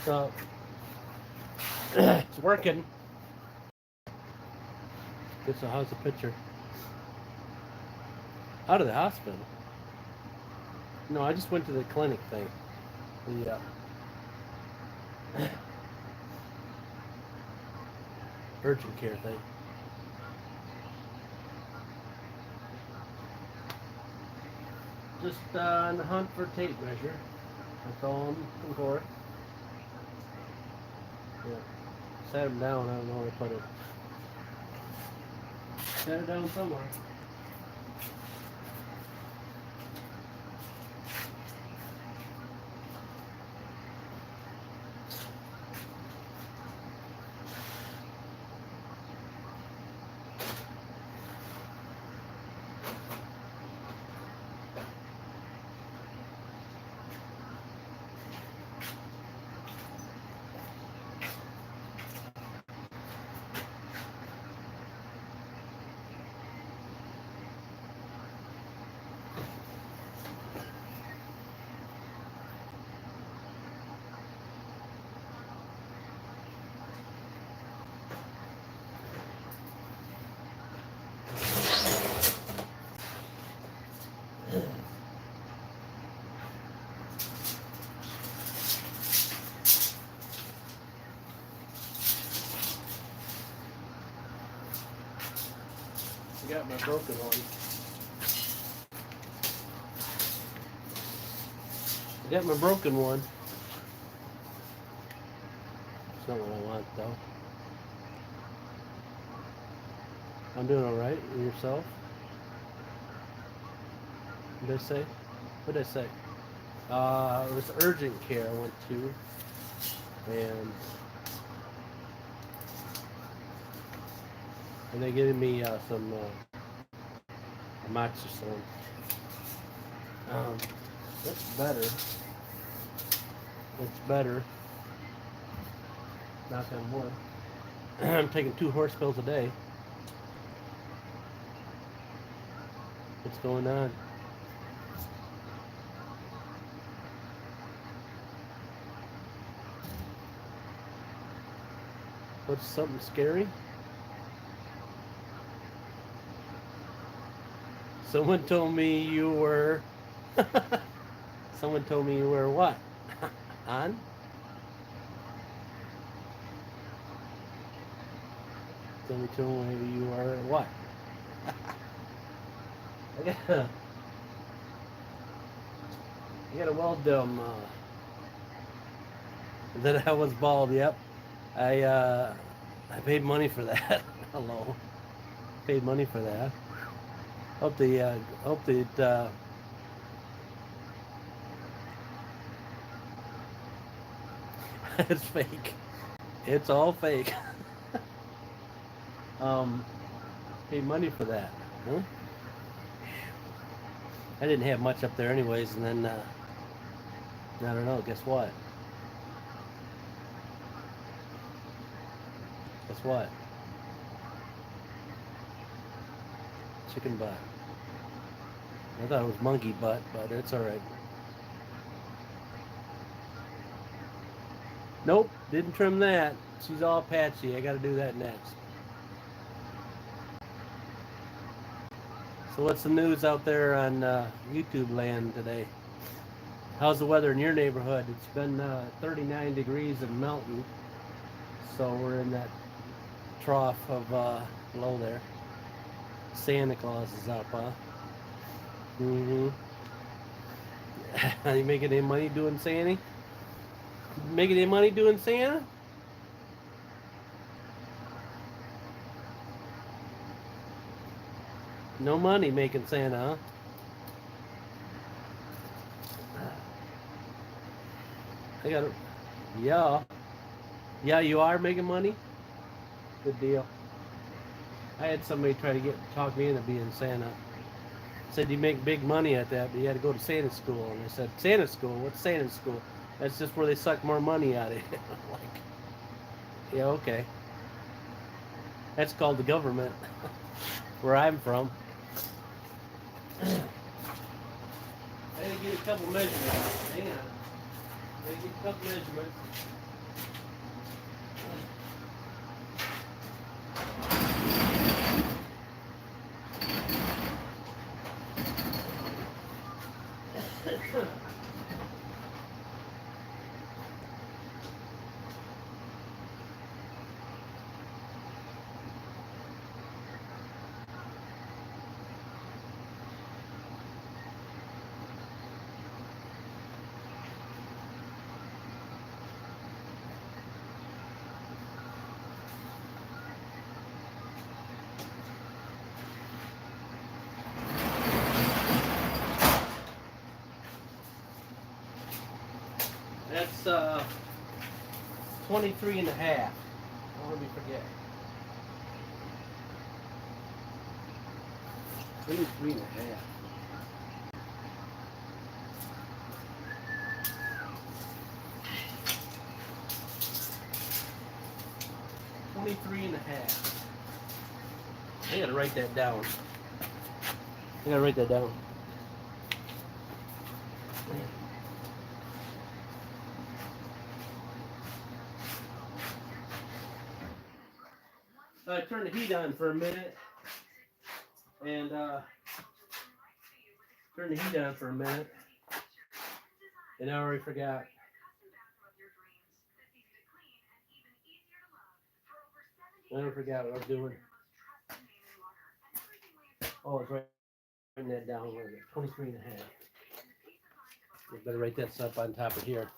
So it's working. Good, so how's the picture? Out of the hospital? No, I just went to the clinic thing. The urgent care thing. Just on the hunt for a tape measure. That's all I'm looking for. Yeah. Sat him down, I don't know where to put it. Set it down somewhere. I got my broken one. I got my broken one. It's not what I want though. I'm doing alright. And yourself? What did I say? What did I say? It was urgent care I went to. And they gave me some amoxicillin. That's better. It's better. Knock on wood. I'm taking 2 horse pills a day. What's going on? What's something scary? Someone told me you were... Someone told me you were what? On? Someone told me you are what? I got a well done that I was bald. Yep, I paid money for that. Hello, paid money for that. Hope they it's fake. It's all fake. Paid money for that. Huh? I didn't have much up there anyways, and then I don't know. Guess what? Guess what? Chicken butt. I thought it was monkey butt, but it's all right. Nope, didn't trim that. She's all patchy. I got to do that next. So what's the news out there on YouTube land today? How's the weather in your neighborhood? It's been 39 degrees and melting. So we're in that trough of low there. Santa Claus is up, huh? Mm-hmm. You making any money doing Santa? Making any money doing Santa? No money making Santa, huh? I got it. Yeah. Yeah, you are making money? Good deal. I had somebody try to talk me into being Santa. Said you make big money at that, but you had to go to Santa school. And I said, Santa school? What's Santa school? That's just where they suck more money out of you. I'm like, yeah, okay. That's called the government, where I'm from. I had to get a couple measurements. Hang on. I had to get a couple measurements. That's 23 and a half. Don't let me forget. 23 and a half. I gotta write that down. I turned the heat on for a minute, and and I already forgot. I forgot what I was doing. Oh, it's writing that down. 23 and a half. You better write that stuff on top of here.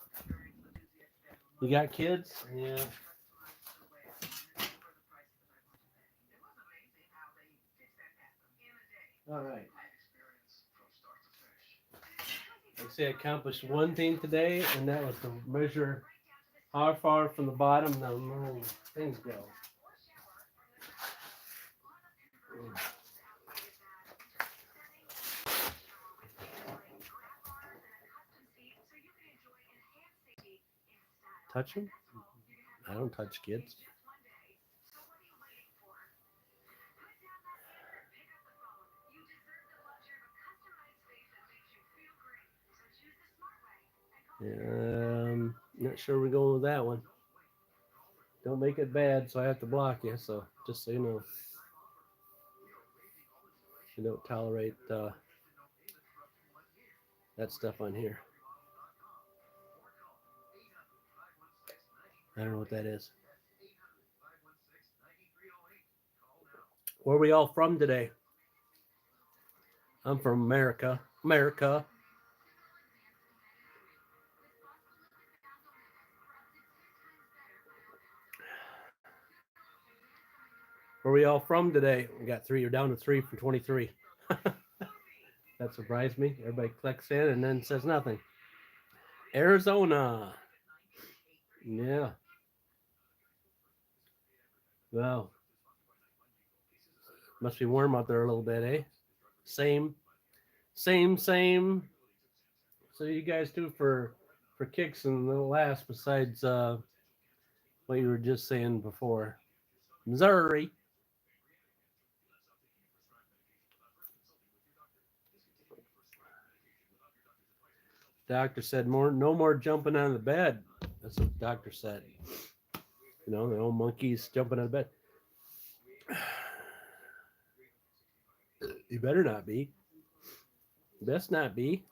You got kids? Yeah. All right. I say I accomplished one thing today, and that was to measure how far from the bottom the little things go. Touch them? I don't touch kids. Not sure we're going with that one. Don't make it bad, so I have to block you. So just so you know, you don't tolerate that stuff on here. I don't know what that is. Where are we all from today? I'm from America. America. Where are we all from today? We got 3. You're down to 3 from 23. That surprised me. Everybody clicks in and then says nothing. Arizona. Yeah. Well, must be warm out there a little bit, eh? Same. So you guys do for kicks and the last besides what you were just saying before. Missouri. Doctor said no more jumping out of the bed. That's what the doctor said. You know, the old monkeys jumping out of bed. You better not be. Best not be.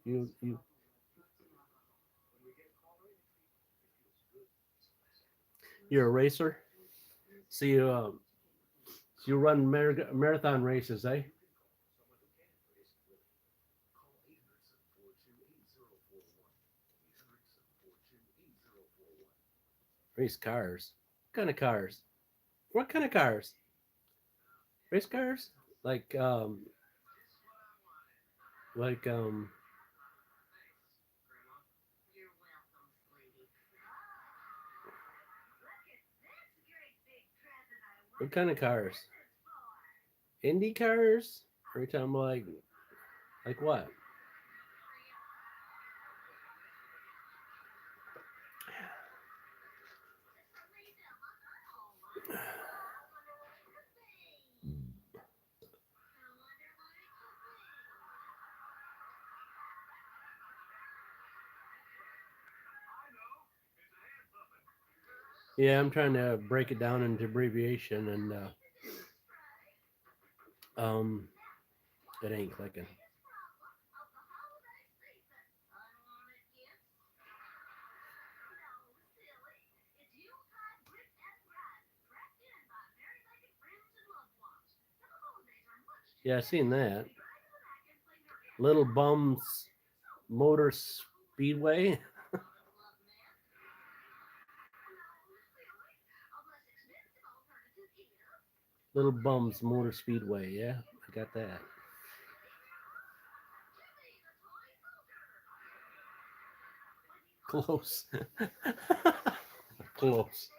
You you're a racer. So you run marathon races, eh? Race cars. What kind of cars? What kind of cars? Race cars? Like what kind of cars? Indy cars? Are you talking about like what? Yeah, I'm trying to break it down into abbreviation, and it ain't clicking. Yeah, I seen that. Little Bums Motor Speedway. Little Bums Motor Speedway. Yeah, I got that. Close. Close.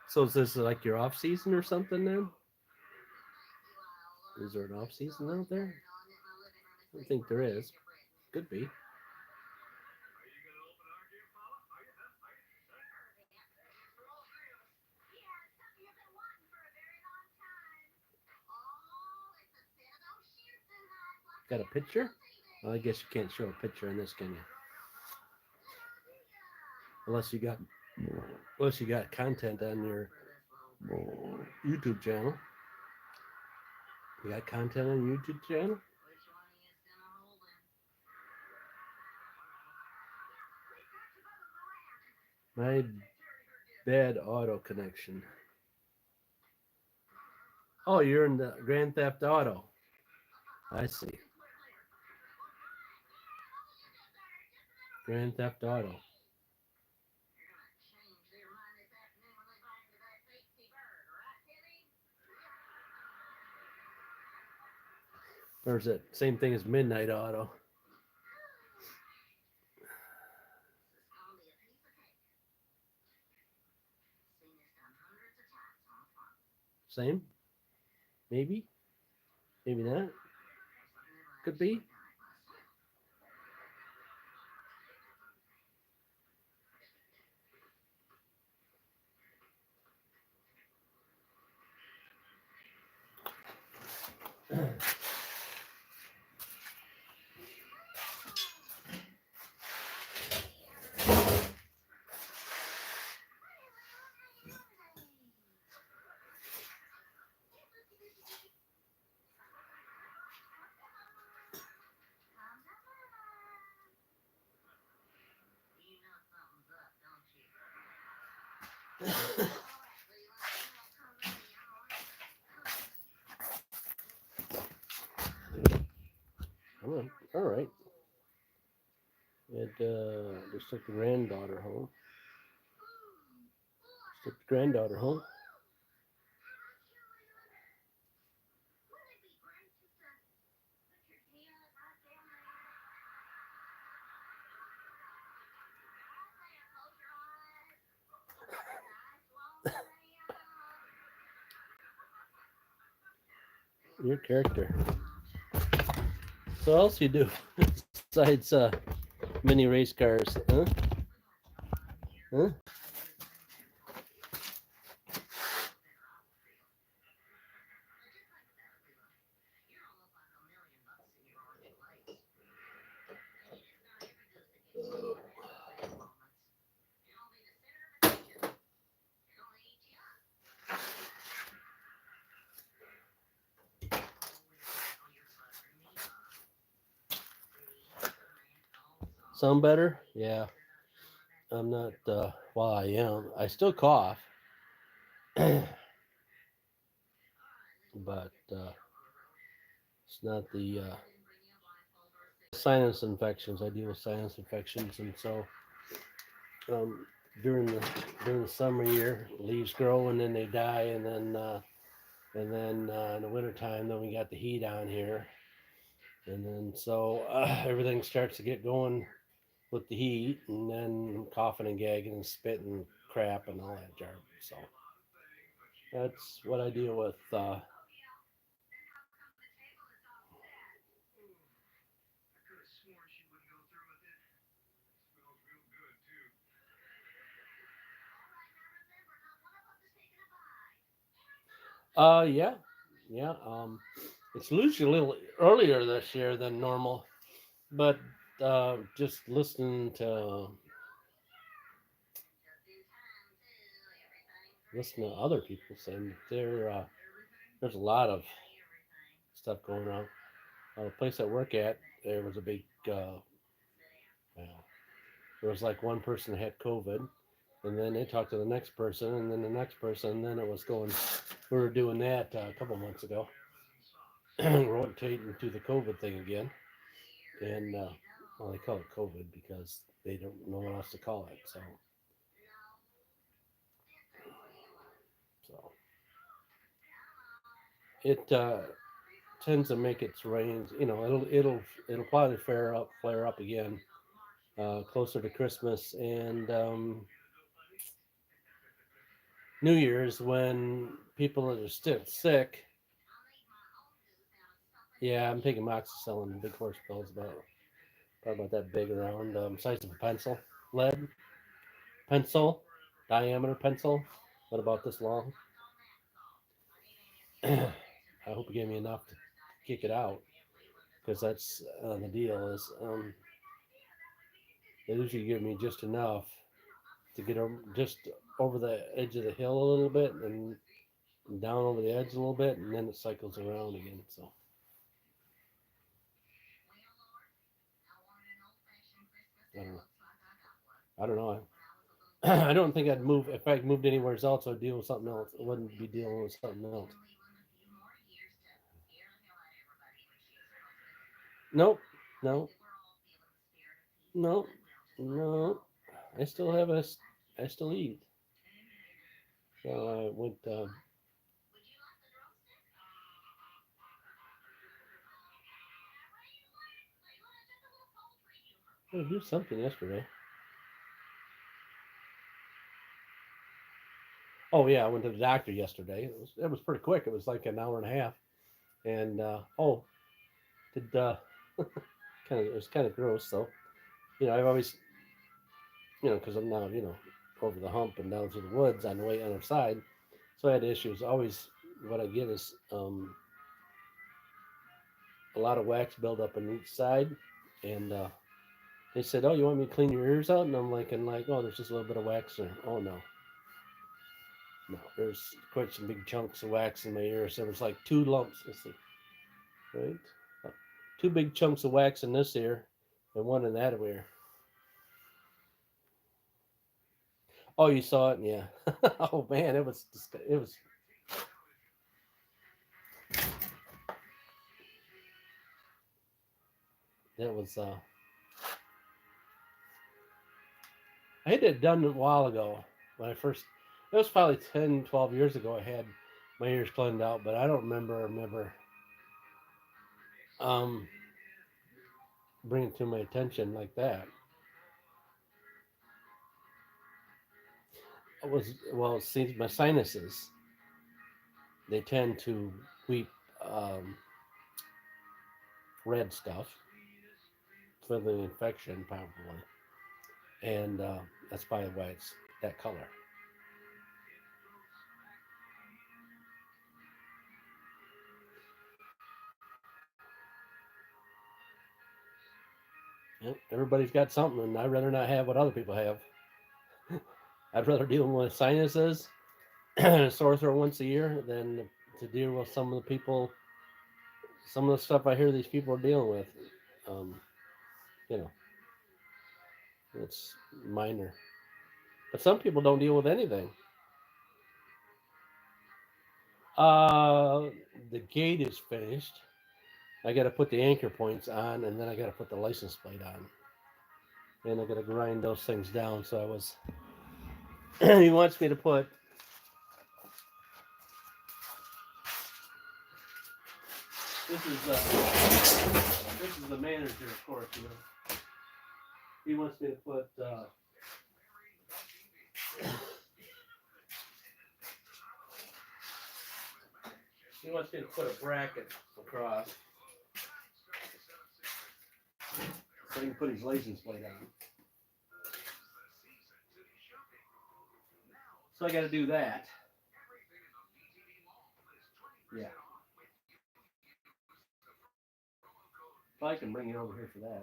So is this like your off season or something then? Is there an off season out there? I don't think there is. Could be. Got a picture? Well, I guess you can't show a picture in this, can you? Unless you got content on your YouTube channel. You got content on your YouTube channel? My bad auto connection. Oh, you're in the Grand Theft Auto. I see. Grand Theft Auto. Or is it same thing as Midnight Auto? Same? Maybe? Maybe not? Could be. All right. Just took the granddaughter home. Just took the granddaughter home. Your character. So what else you do besides mini race cars? Huh? Huh? Sound better? Yeah. I'm not. Well, I am. I still cough, but it's not the sinus infections. I deal with sinus infections, and so um, during the summer year, leaves grow and then they die, and then in the wintertime, then we got the heat on here, and then so everything starts to get going with the heat, and then coughing and gagging and spitting and crap and all that garbage. So that's what I deal with. Yeah, yeah. It's usually a little earlier this year than normal, but just listening to other people saying there's a lot of stuff going on. The place I work at, there was a big, well, there was like one person that had COVID, and then they talked to the next person, and then the next person, and then it was going. We were doing that a couple months ago, rotating to the COVID thing again, and well, they call it COVID because they don't know what else to call it. So it tends to make its range. You know, it'll probably flare up again closer to Christmas and New Year's when people are still sick. Yeah, I'm taking moxicillin, big horse pills, probably about that big around, size of a pencil, lead pencil, diameter pencil. What about this long? I hope you gave me enough to kick it out because that's the deal is they usually give me just enough to get over, just over the edge of the hill a little bit and down over the edge a little bit, and then it cycles around again. So I don't know. I don't know. I don't think I'd move if I moved anywhere else. I'd deal with something else. I wouldn't be dealing with something else. Nope. No. No. No. I still have a. I still eat. So I went. I do something yesterday. Oh yeah, I went to the doctor yesterday. It was pretty quick. It was like an hour and a half. And did kind of it was kind of gross. So I've always because I'm now over the hump and down through the woods on the way on the side. So I had issues. Always what I get is a lot of wax buildup on each side, and they said, "Oh, you want me to clean your ears out?" And I'm like, "Oh, there's just a little bit of wax there." Oh no, no, there's quite some big chunks of wax in my ears. There was like two lumps. Let's see, right, Uh, two big chunks of wax in this ear, and one in that ear. Oh, you saw it? Yeah. Oh man, it was that was I had it done a while ago when I first. It was probably 10, 12 years ago. I had my ears cleaned out, but I don't remember um, bringing it to my attention like that. It was well, it seems my sinuses they tend to weep um, red stuff for the infection probably, and that's probably why it's that color. Yep, everybody's got something, and I'd rather not have what other people have. I'd rather deal with sinuses, sore throat once a year, than to deal with some of the stuff I hear these people are dealing with. Um, you know, it's minor, but some people don't deal with anything. Uh, the gate is finished. I got to put the anchor points on, and then I got to put the license plate on, and I got to grind those things down. So I was. He wants me to put. This is this is the manager, of course. He wants me to put. He wants me to put a bracket across so he can put his license plate on. So I got to do that. Yeah. If I can bring you over here for that.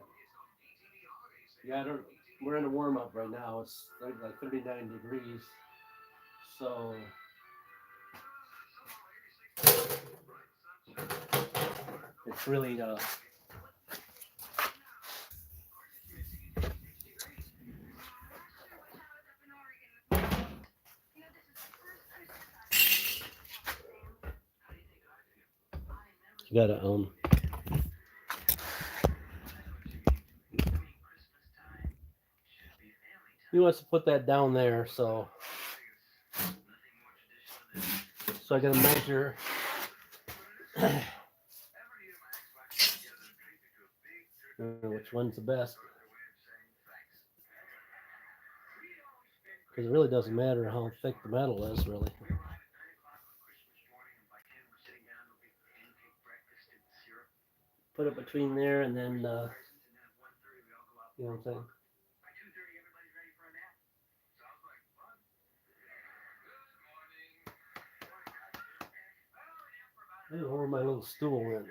Yeah, I don't. We're in a warm up right now. It's like 39 degrees. So it's really you gotta he wants to put that down there, so I gotta measure Which one's the best? Because it really doesn't matter how thick the metal is, really. Put it between there and then, you know what I'm saying? I don't know where my little stool went.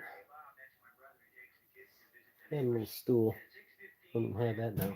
I had a little stool. I don't have that now.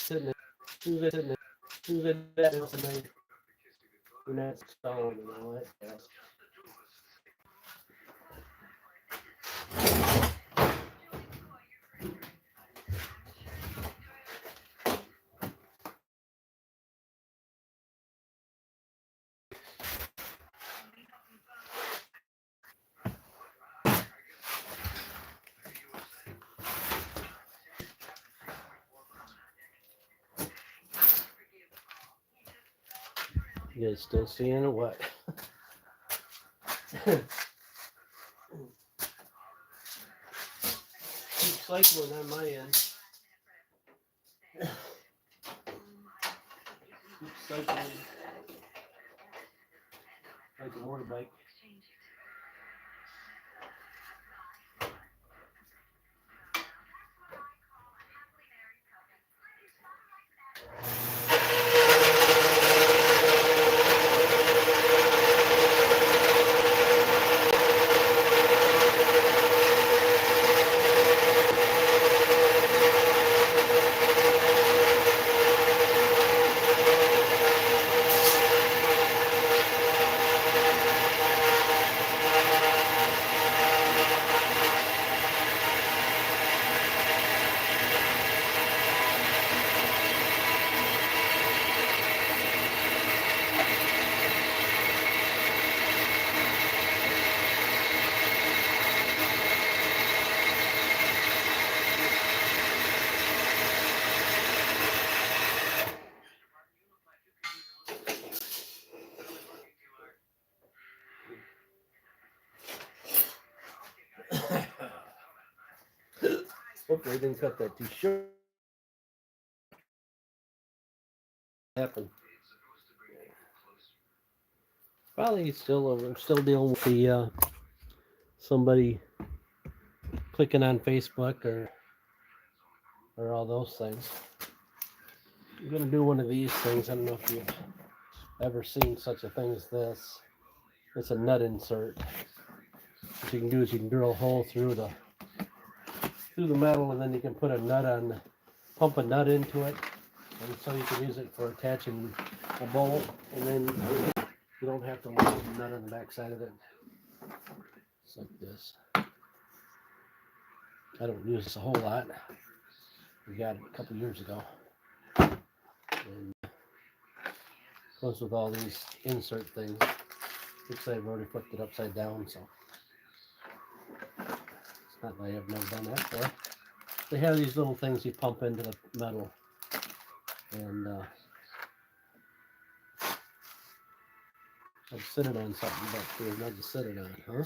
Sitting there. Who's it sitting there? Who's it that is tonight? And that's stone and all that stuff. You guys still seeing or what? Keep cycling on my end. Keep cycling like a motorbike. Hopefully I didn't cut that too short. Happened. Probably still, I'm still dealing with the somebody clicking on Facebook or all those things. I'm gonna do one of these things. I don't know if you've ever seen such a thing as this. It's a nut insert. What you can do is you can drill a hole through the metal, and then you can put a nut on, pump a nut into it, and so you can use it for attaching a bolt, and then you don't have to loosen the nut on the back side of it. It's like this. I don't use this a whole lot. We got it a couple years ago. And goes with all these insert things. Looks like I've already flipped it upside down, so it's not like I've never done that before. They have these little things you pump into the metal, and I'd sit it on something, but there's nothing to sit it on, huh?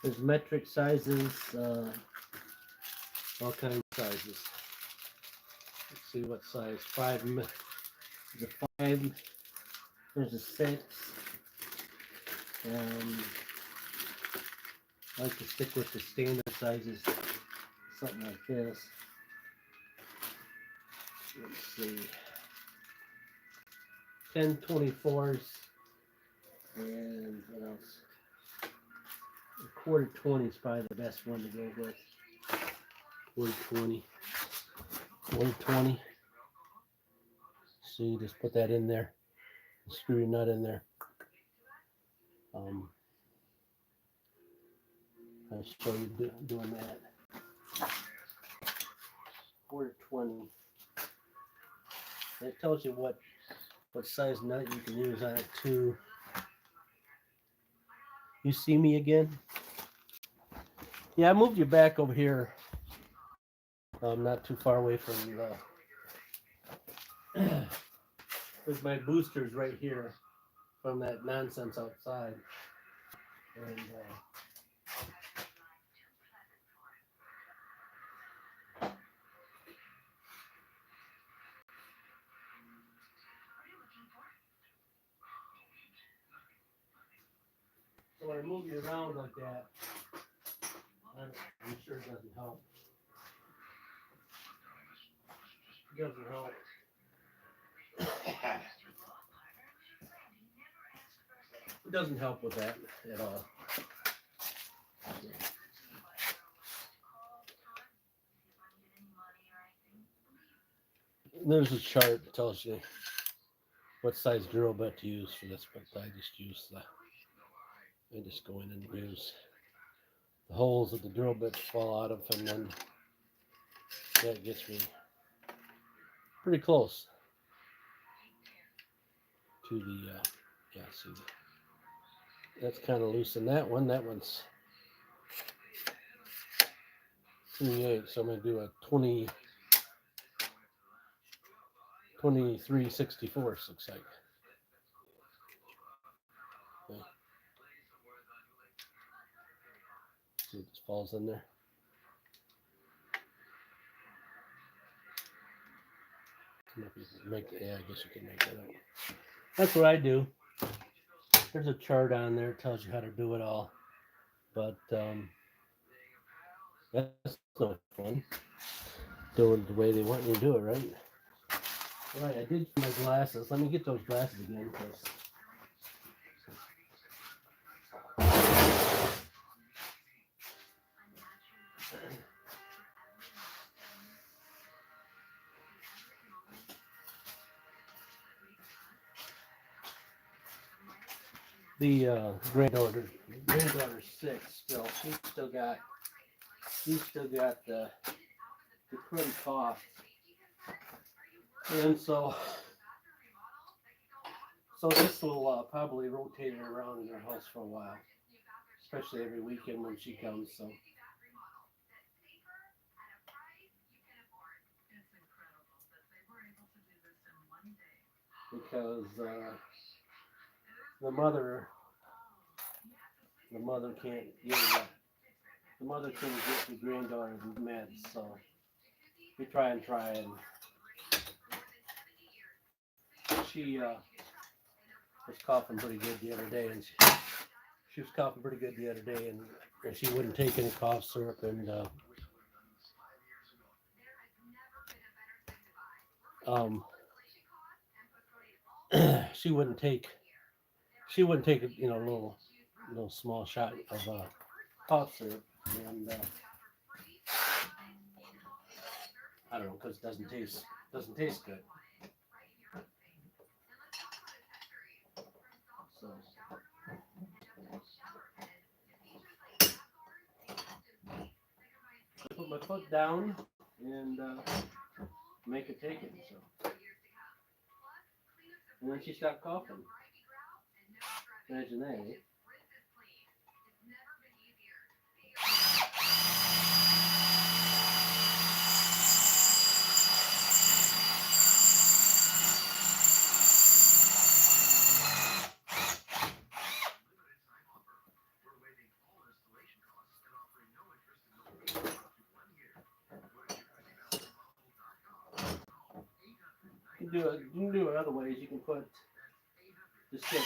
There's metric sizes, all kinds of sizes. Let's see what size. There's a 5, there's a 6. I like to stick with the standard sizes, something like this. Let's see. 10/24s, and what else? Quarter 20 is probably the best one to go with. Quarter 20. Quarter 20. See, just put that in there. Screw your nut in there. I'll show you doing that. Quarter 20. And it tells you what size nut you can use on it too. You see me again? Yeah, I moved you back over here. Not too far away from the. There's my boosters right here from that nonsense outside. And so when I move you around like that, I'm sure it doesn't help. It doesn't help. It doesn't help with that at all. There's a chart that tells you what size drill bit to use for this, but I just go in and use the holes that the drill bits fall out of, and then that gets me pretty close to the see, that's kind of loose in that one. That one's 28, so I'm going to do a 23/64, looks like. Okay. See if this falls in there. I guess you can make that up. That's what I do. There's a chart on there that tells you how to do it all. But that's no fun. Doing the way they want you to do it, right? All right, I did my glasses. Let me get those glasses again, because the granddaughter's sick still. She's still got the cruddy cough, and so this will probably rotate her around in her house for a while, especially every weekend when she comes. So because the mother can't get the granddaughter the meds, so we try, and she was coughing pretty good the other day, and she was coughing pretty good the other day, and she wouldn't take any cough syrup, and she wouldn't take a little small shot of cough syrup, and I don't know, because it doesn't taste good. So I put my foot down and make it take it. So, and then she stopped coughing. Imagine that. Eh? You can do it other ways. You can put the stick.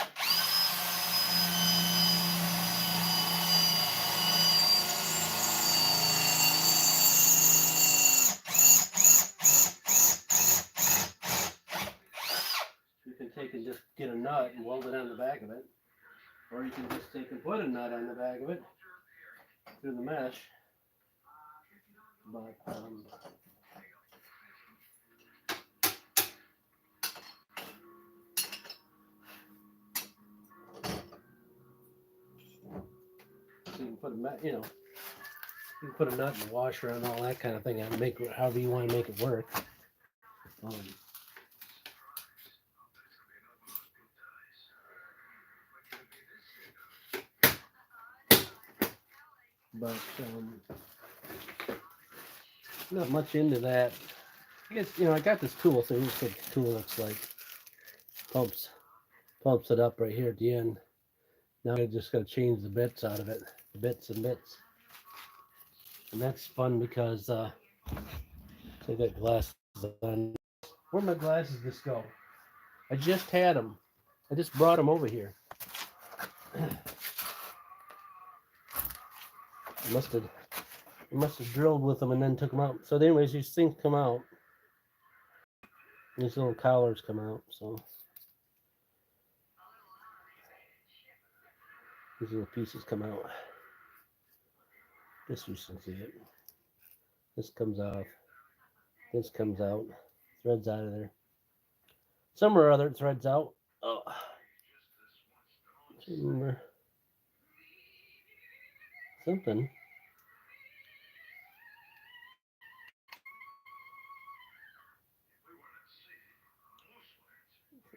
You can take and just get a nut and weld it on the back of it, or you can just take and put a nut on the back of it through the mesh, but so you can put a nut, you know, you can put a nut in the washer and all that kind of thing, and make it however you want to make it work. But not much into that. I guess, you know, I got this tool, so here's what the tool looks like. Pumps it up right here at the end. Now I just got to change the bits out of it, bits and bits, and that's fun because I got glasses on. Where'd my glasses just go? I just had them. I just brought them over here. I must have drilled with them and then took them out. So anyways, these things come out. These little collars come out. So these little pieces come out. This you can see it. This comes off. This comes out. Threads out of there. Some or other threads out. Oh, remember something.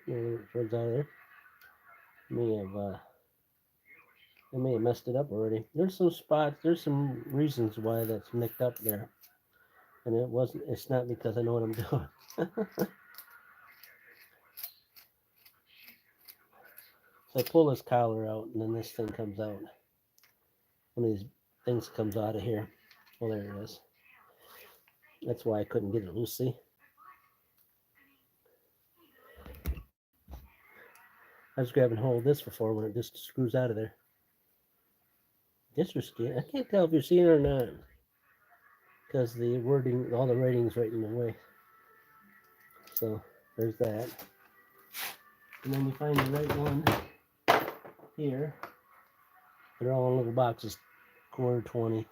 Threads out of there. I may have messed it up already. There's some spots. There's some reasons why that's nicked up there, and it's not because I know what I'm doing. So I pull this collar out, and then this thing comes out. One of these things comes out of here. Well, there it is. That's why I couldn't get it loose. See? I was grabbing hold of this before when it just screws out of there. Guess you're seeing. I can't tell if you're seeing it or not, because the wording, all the writing's right in the way. So there's that. And then you find the right one here. They're all in little boxes, 1/4 20.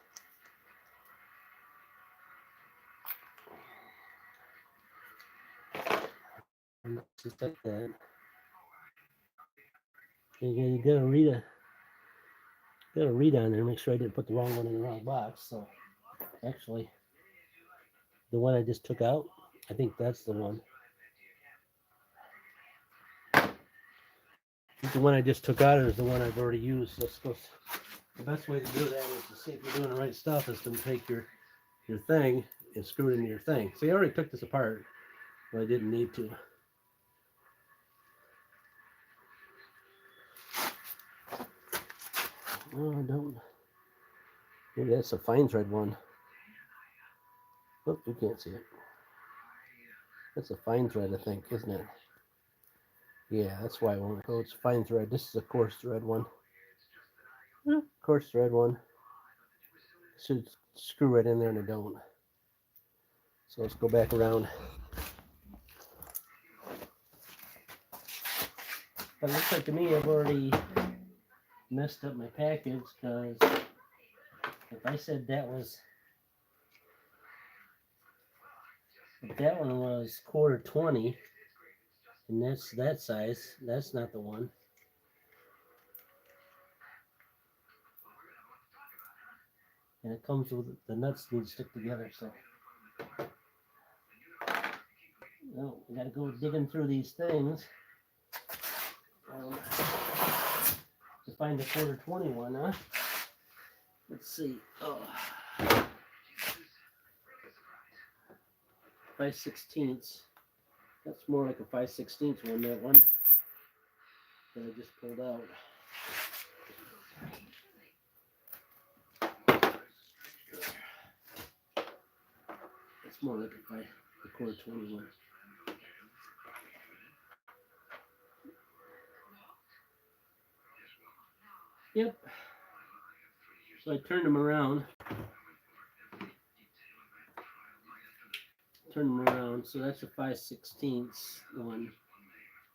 And just like that. You gotta read on there, make sure I didn't put the wrong one in the wrong box. So actually, the one I just took out, I think that's the one. The one I just took out is the one I've already used. So the best way to do that is to see if you're doing the right stuff, is to take your thing and screw it into your thing. See, I already took this apart, but I didn't need to. No, I don't. Maybe that's a fine thread one. Oh, you can't see it. That's a fine thread, I think, isn't it? Yeah, that's why I won't go. It's fine thread. This is a coarse thread one. Coarse thread one. Should screw right in there, and I don't. So let's go back around. But it looks like to me I've already messed up my package, because if I said that was, if that one was 1/4 20, and that's that size, that's not the one. And it comes with the nuts need to stick together, so no, we gotta go digging through these things to find the 1/4 20 one, huh? Let's see. Oh, 5/16. That's more like a 5/16 one, that one that I just pulled out. It's more like a 1/4 20 one. Yep. So I turned them around. So that's a 5/16 one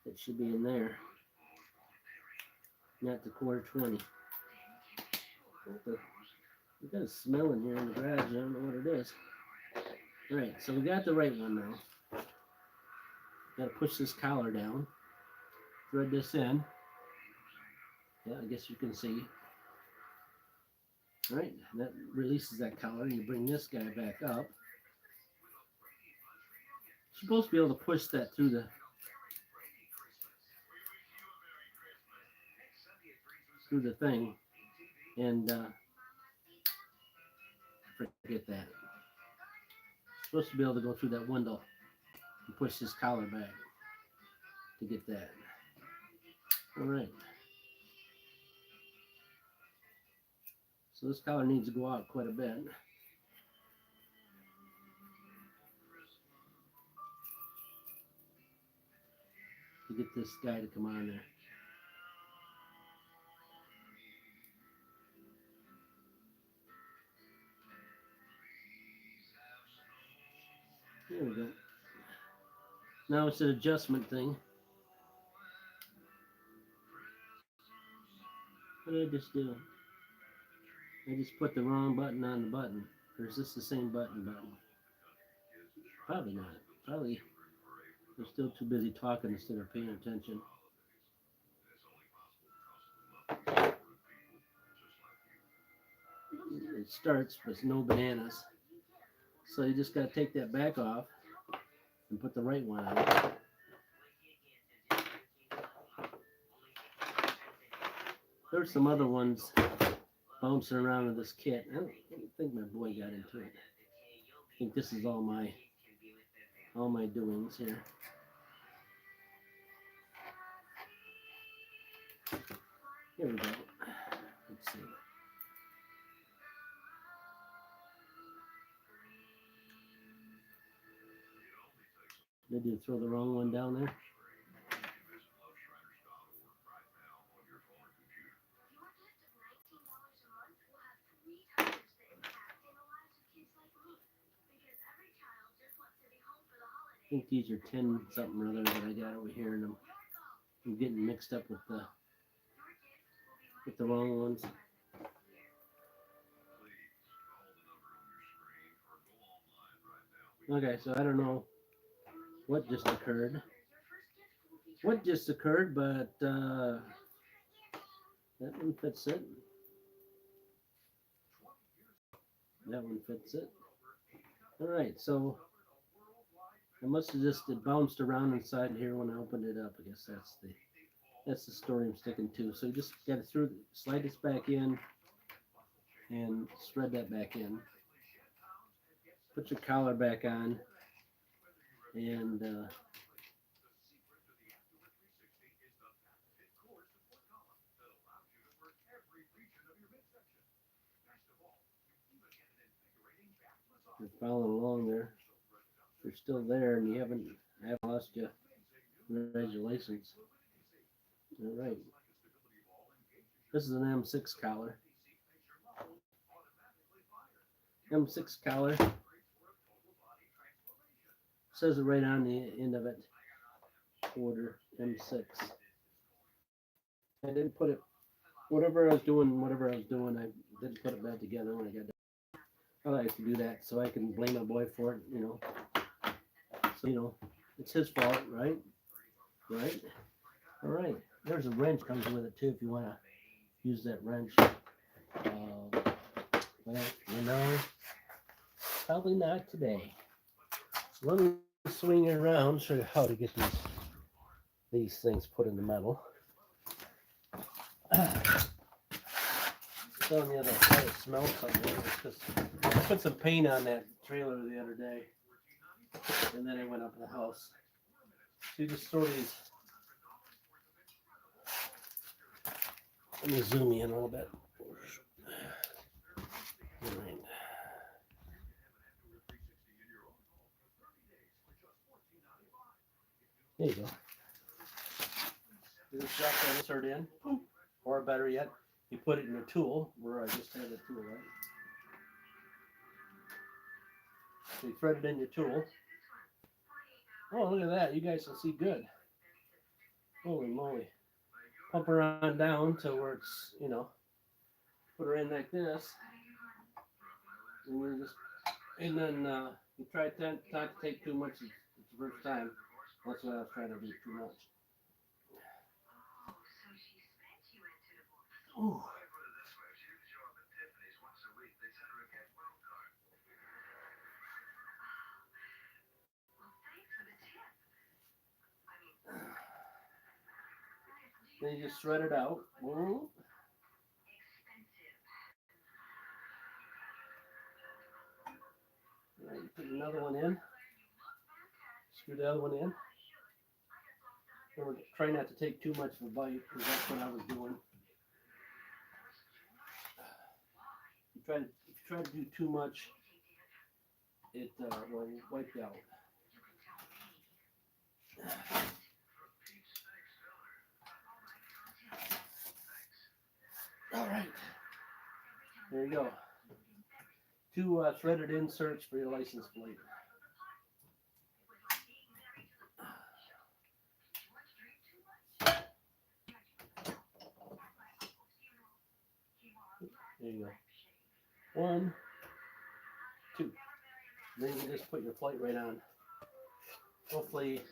that should be in there, not the 1/4 20. We got a smell in here in the garage. I don't know what it is. All right, so we got the right one now. Got to push this collar down. Thread this in. Yeah, I guess you can see. All right, and that releases that collar. You bring this guy back up. You're supposed to be able to push that through the thing, and forget that. You're supposed to be able to go through that window and push this collar back to get that. All right. So this collar needs to go out quite a bit. To get this guy to come on there. There we go. Now it's an adjustment thing. What did I just do? I just put the wrong button on the button. Or is this the same button? Probably not. Probably they're still too busy talking instead of paying attention. It starts, but it's no bananas. So you just got to take that back off and put the right one on. There's some other ones bouncing around in this kit. I don't think my boy got into it. I think this is all my doings here. Here we go. Let's see. Did you throw the wrong one down there? I think these are 10 something or other that I got over here, and I'm getting mixed up with the wrong ones. Okay, so I don't know what just occurred. But that one fits it. That one fits it. All right, so I must have just it bounced around inside here when I opened it up. I guess that's the story I'm sticking to. So you just got to slide this back in and thread that back in. Put your collar back on, and you're following along there. If you're still there and I haven't lost you, congratulations. All right. This is an M6 collar. M6 collar. Says it right on the end of it. Order M6. I didn't put it. Whatever I was doing, I didn't put it back together when I got done. I like to do that so I can blame my boy for it, So, it's his fault, right? Right? All right. There's a wrench comes with it too if you want to use that wrench. Well, probably not today. Let me swing it around, show you how to get these things put in the metal. Telling you that I try to smell something because I put some paint on that trailer the other day, and then I went up to the house. So you just throw these. Let me zoom in a little bit. All right. There you go. You just drop that insert in, or better yet, you put it in a tool where I just had the tool, right? So you thread it in your tool. Oh, look at that. You guys can see good. Holy moly. Pump her on down to where it's, put her in like this. And then you try not to take too much. It's the first time. That's what I was trying to do, too much. Ooh. Then you just shred it out. Ooh. All right, you put another one in. Screw the other one in. Remember, try not to take too much of a bite, because that's what I was doing. If you try to do too much, it will wipe you out. All right, there you go. 2 threaded inserts for your license plate. There you go. 1, 2. Then you just put your plate right on. Hopefully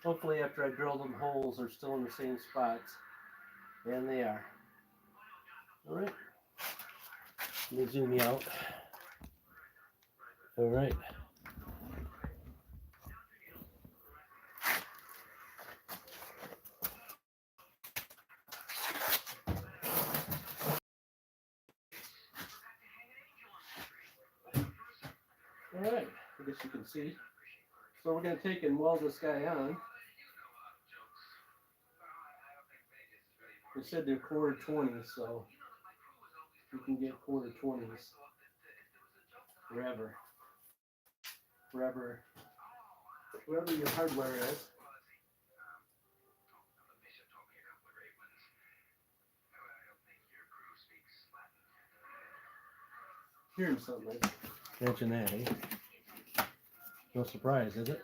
after I drill them holes, they're still in the same spots. And they are. All right. Let me zoom you out. All right. All right. I guess you can see. So we're going to take and weld this guy on. They said they're quarter 20s, so you can get quarter 20s wherever your hardware is. Hearing something like mention that, eh? No surprise, is it?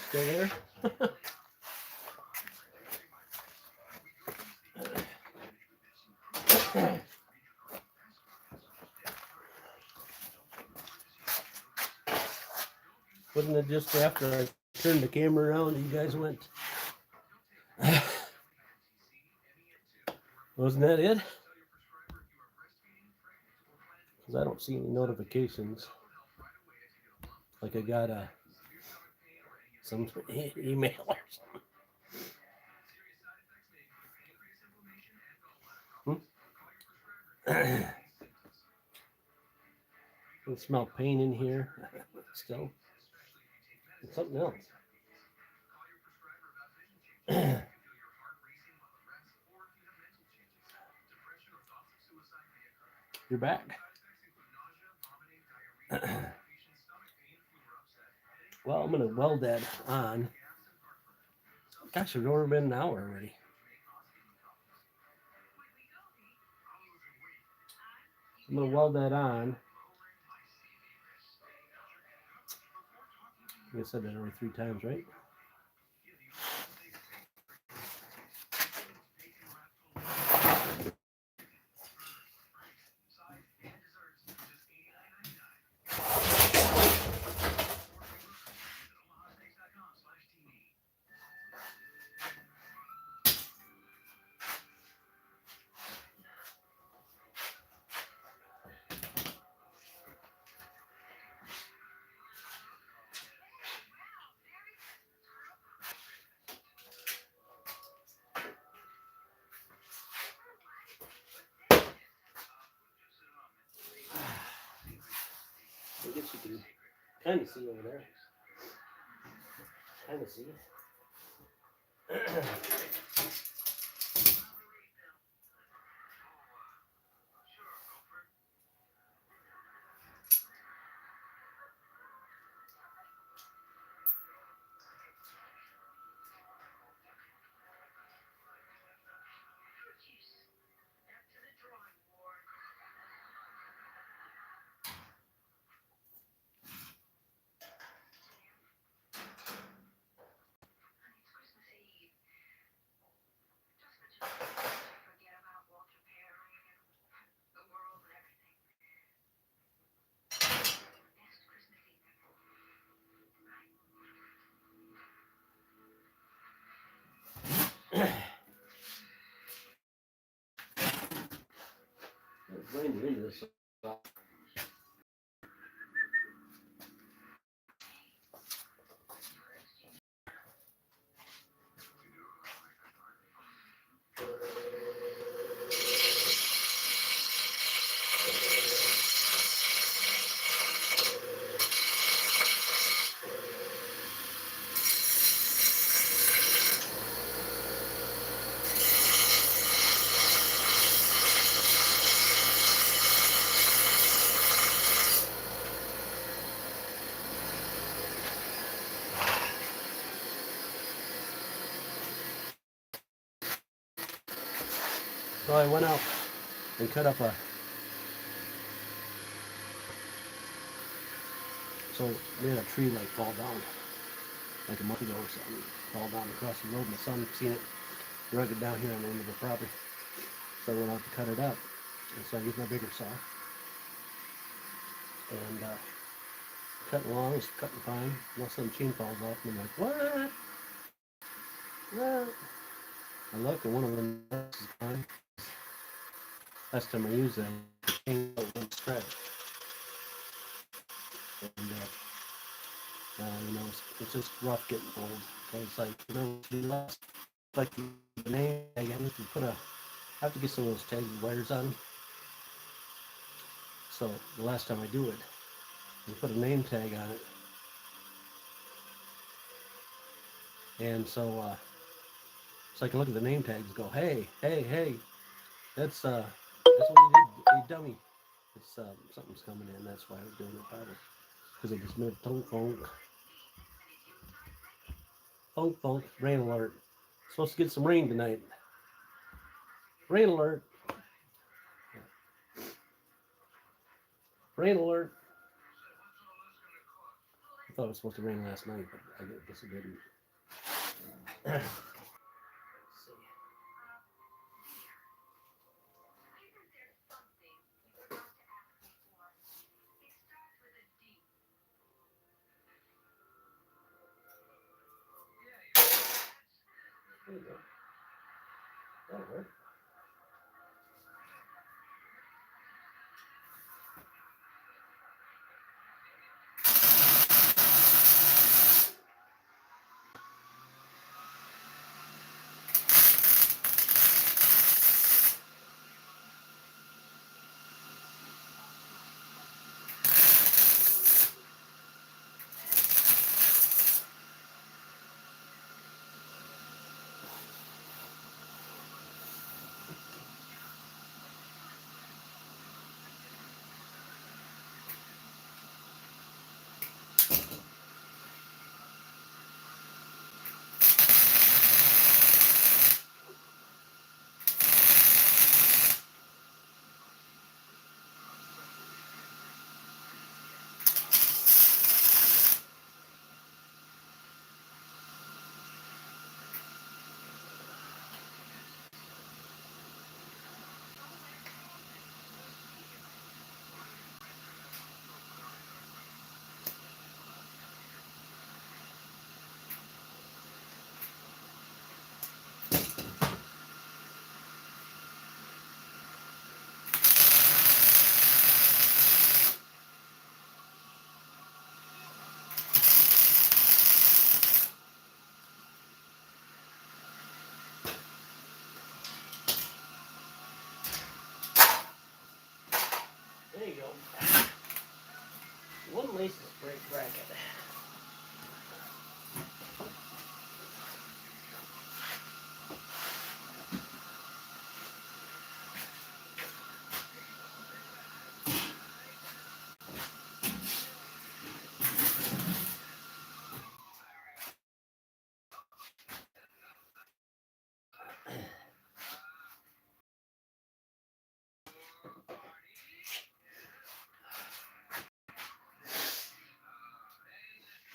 Still there? Wasn't it just after I turned the camera around you guys went? Wasn't that it? Because I don't see any notifications. Like I got some email or something. I can smell pain in here still. It's something else. You're back. Well, I'm going to weld that on. Gosh, it's already been an hour already. I'm going to weld that on. I think I said that already 3 times, right? I guess you can kind of see over there. Kind of see. Rain into this. So I went out and cut up so we had a tree like fall down like a month ago or something. Fall down across the road. My son seen it, drug it down here on the end of the property. So I went out to cut it up. And so I used my bigger saw. And cutting along, was cutting fine. All of a sudden the chain falls off and I'm like, what? What? I look and one of them is gone. Last time I used that, the chain went stretch. And you know, it's just rough getting old. So it's like, you know, you lost like the name tag. I have to get some of those tags and wires on them. So the last time I do it, you put a name tag on it. And so I can look at the name tags and go, hey, that's what you did, you dummy. It's something's coming in. That's why I was doing it probably because it just made funk, rain alert. Supposed to get some rain tonight. Rain alert. Rain alert. I thought it was supposed to rain last night, but I guess it didn't. There you go. That'll work. There you go. One laces break bracket.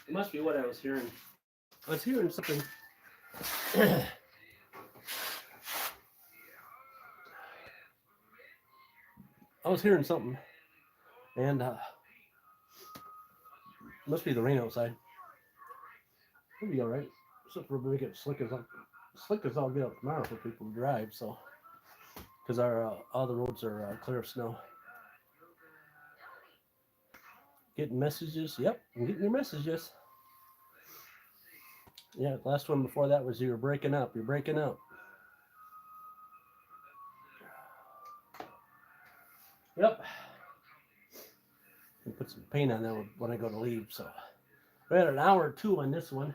It must be what I was hearing. I was hearing something. I was hearing something, and must be the rain outside. It'll be all right. Except for make it slick as I'll get up tomorrow for people to drive. So because our all the roads are clear of snow. Getting messages? Yep, I'm getting your messages. Yeah, the last one before that was you were breaking up. You're breaking up. Yep. And put some paint on there when I go to leave. So we had an hour or two on this one,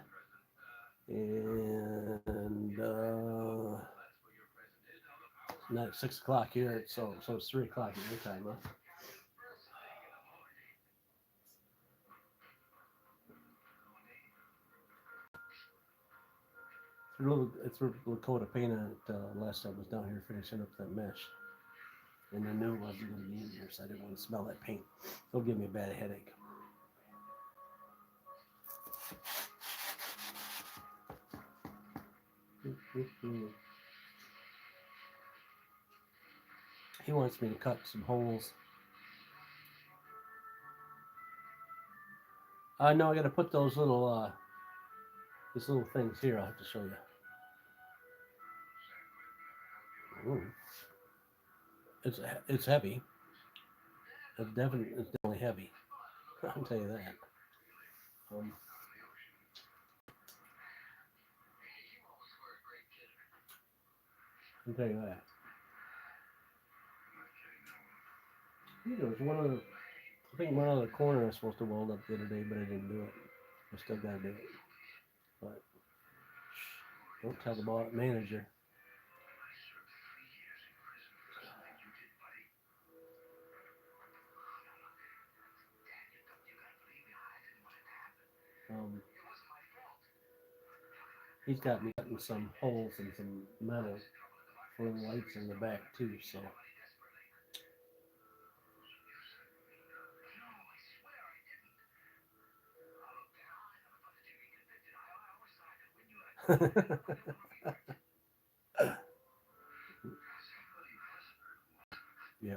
and not at 6 o'clock here. So it's 3 o'clock at your time, huh? It's a little coat of paint on it. Last time I was down here finishing up that mesh, and I knew it wasn't going to be in here, so I didn't want to smell that paint. It'll give me a bad headache. He wants me to cut some holes. I know I got to put those these little things here. I'll have to show you. Ooh. It's heavy. It's definitely heavy. I'll tell you that. I'll tell you that. There was one other. I think one other corner I was supposed to weld up the other day, but I didn't do it. I still got to do it. But don't tell the manager. Um, he's got me cutting some holes in some metal for the lights in the back too. So yeah.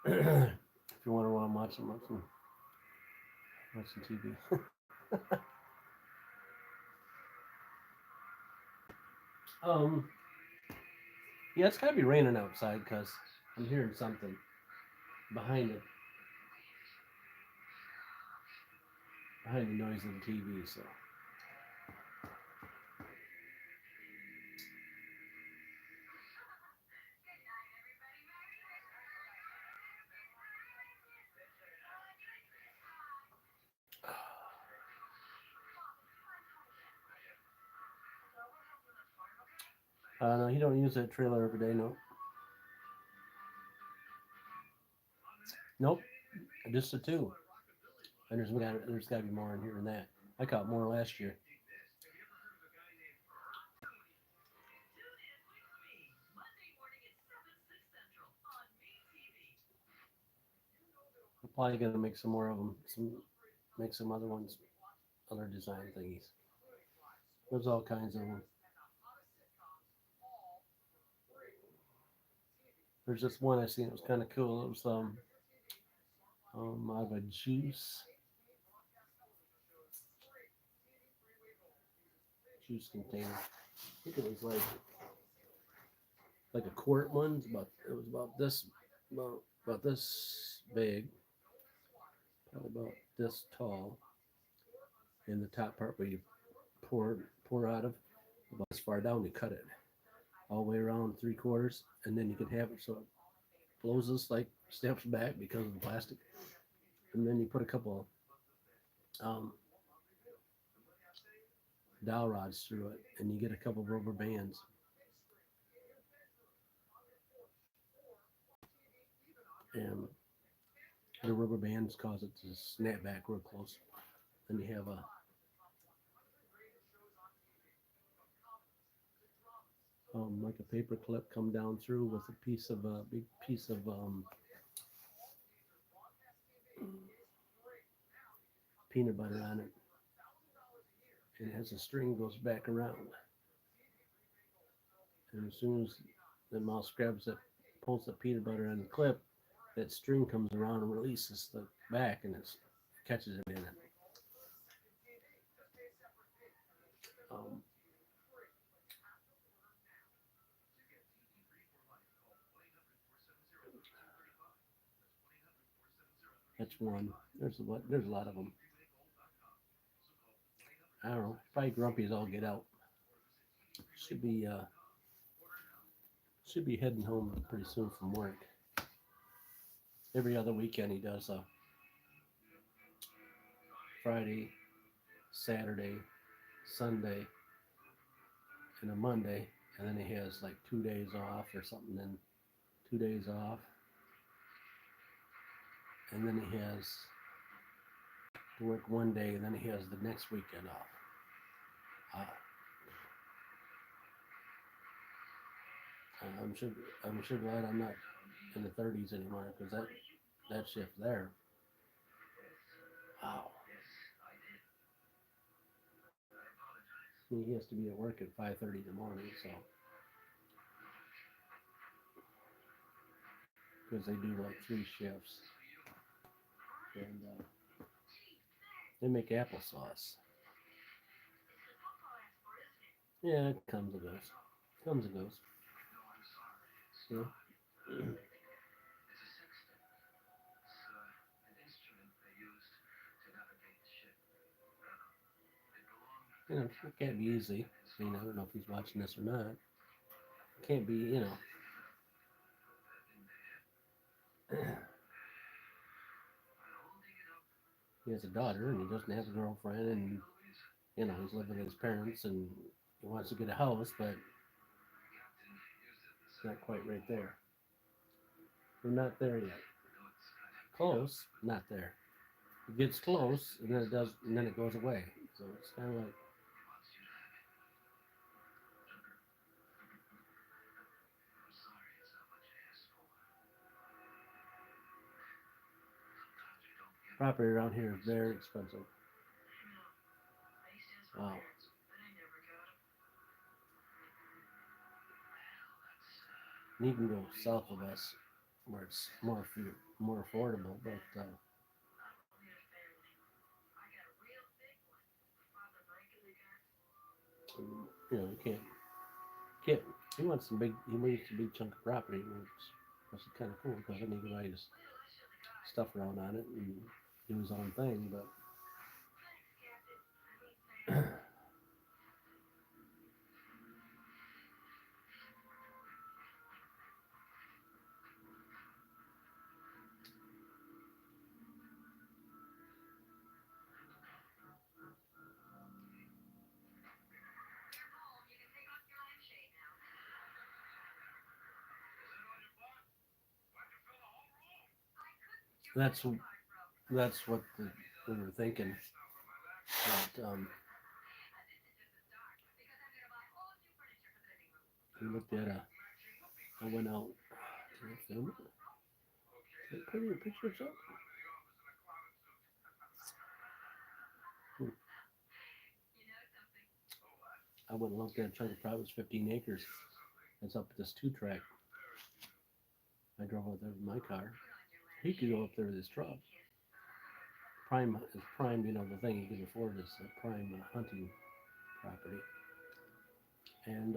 If you wonder why I'm watching TV. um, yeah, it's gotta be raining outside because I'm hearing something behind it, behind the noise of the TV. So no, he don't use that trailer every day. No, nope, just the two. And there's got to be more in here than that. I caught more last year. I'm probably gonna make some more of them. Make some other ones, other design thingies. There's all kinds of them. There's this one I seen. It was kind of cool. It was out of a juice container. I think it was like a quart one. It was about this big, probably about this tall, and the top part where you pour out of about this far down. You cut it all the way around 3/4, and then you can have it so it closes like steps back because of the plastic, and then you put a couple um, dowel rods through it, and you get a couple rubber bands. And the rubber bands cause it to snap back real close. Then you have a like a paper clip come down through with a big piece of peanut butter on it, and as the string goes back around, and as soon as the mouse grabs it, pulls the peanut butter on the clip, that string comes around and releases the back, and it catches it in it. Um, that's one. There's a lot of them. I don't know. Probably grumpy as all get out. Should be uh, should be heading home pretty soon from work. Every other weekend he does a Friday, Saturday, Sunday, and a Monday, and then he has like 2 days off or something. Then 2 days off, and then he has to work one day, and then he has the next weekend off. I'm sure I'm sure glad I'm not in the 30s anymore because that shift there. Wow. I mean, he has to be at work at 5:30 in the morning, so because they do like 3 shifts, and they make applesauce. Yeah, it comes and goes. Comes and goes. Yeah. You know, it can't be easy. I mean, I don't know if he's watching this or not. It can't be, he has a daughter and he doesn't have a girlfriend, and he's living with his parents, and he wants to get a house, but it's not quite right there. We're not there yet. Close, not there. It gets close, and then it goes away. So it's kind of like, property around here is very expensive. Wow. And you can go south of us where it's more affordable, but you can't. He wants some big. He wants a big chunk of property, which is kind of cool because then he can write his stuff around on it and do his own thing. But that's that's what we were thinking. But we looked at a. I went out. Did I film it? Did I put any pictures up? Hmm. I went and looked at a chunk of property. It was 15 acres. It's up this 2-track. I drove up there with my car. He could go up there with his truck. Prime is prime, the thing he can afford is a prime hunting property. And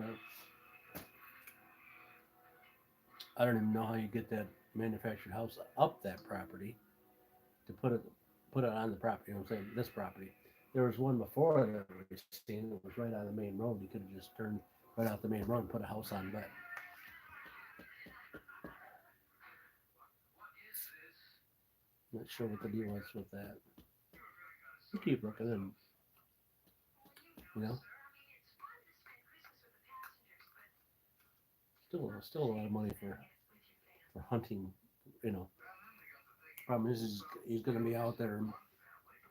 I don't even know how you get that manufactured house up that property to put it on the property. You know what I'm saying? This property. There was one before that we seen. It was right on the main road. You could have just turned right out the main road and put a house on, but I'm not sure what the deal was with that. You keep looking, and you know, still a lot of money for hunting. You know, problem is he's going to be out there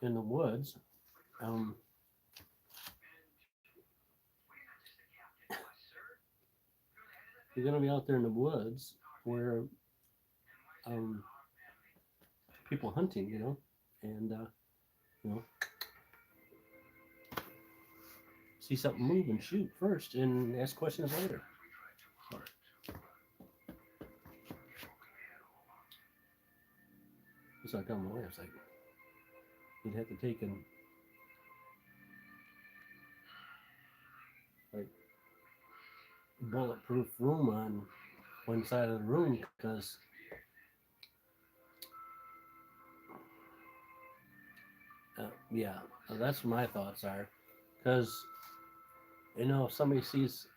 in the woods. Um, he's going to be out there in the woods where um, people hunting, and You know, see something move and shoot first, and ask questions later. It's not coming away. It's like you'd have to take and like bulletproof room on one side of the room because yeah, that's what my thoughts are. Because you know, if somebody sees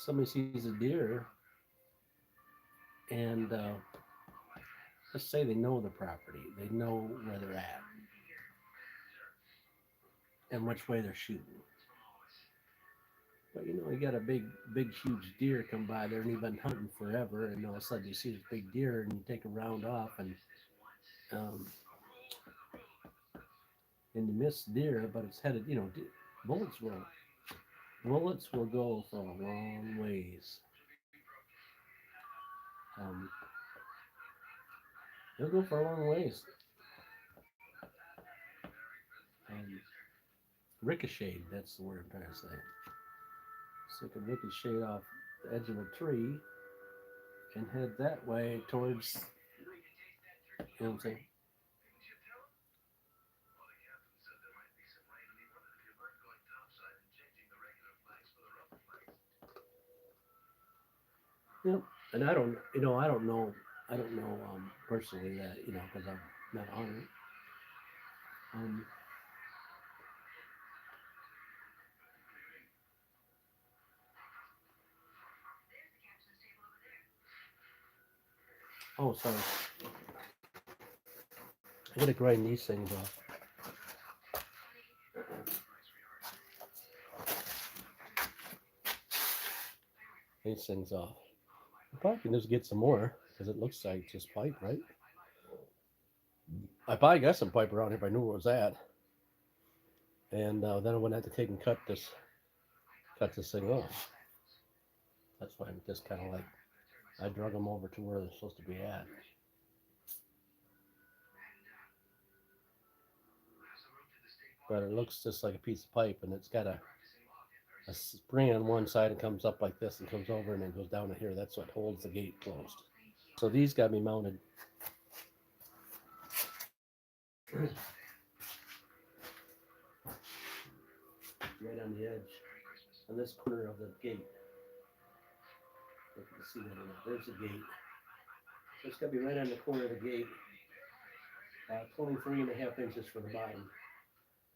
a deer, and let's say they know the property, they know where they're at, and which way they're shooting. But you know, you got a big, huge deer come by there, and you've been hunting forever, and all of a sudden you see this big deer, and you take a round off, um, and you miss deer, but it's headed. You know, bullets will bullets will go for a long ways. Um, they'll go for a long ways. Um, Ricocheted, that's the word I'm trying to say. So it can ricochet off the edge of a tree and head that way towards, you know what I'm saying? Yep. And I don't know personally that, you know, because I'm not a hunter. Um, oh, sorry. I gotta grind these things off. These things off. I probably can just get some more because it looks like just pipe, right? I probably got some pipe around here if I knew where it was at, and then I wouldn't have to take and cut this thing off. That's why I'm just kind of like I drug them over to where they're supposed to be at. But it looks just like a piece of pipe, and it's got a spring on one side and comes up like this and comes over and then goes down to here. That's what holds the gate closed. So these got to be mounted right on the edge, on this corner of the gate. If you can see that or not. There's the gate. So it's got to be right on the corner of the gate, 23 and a half inches from the bottom.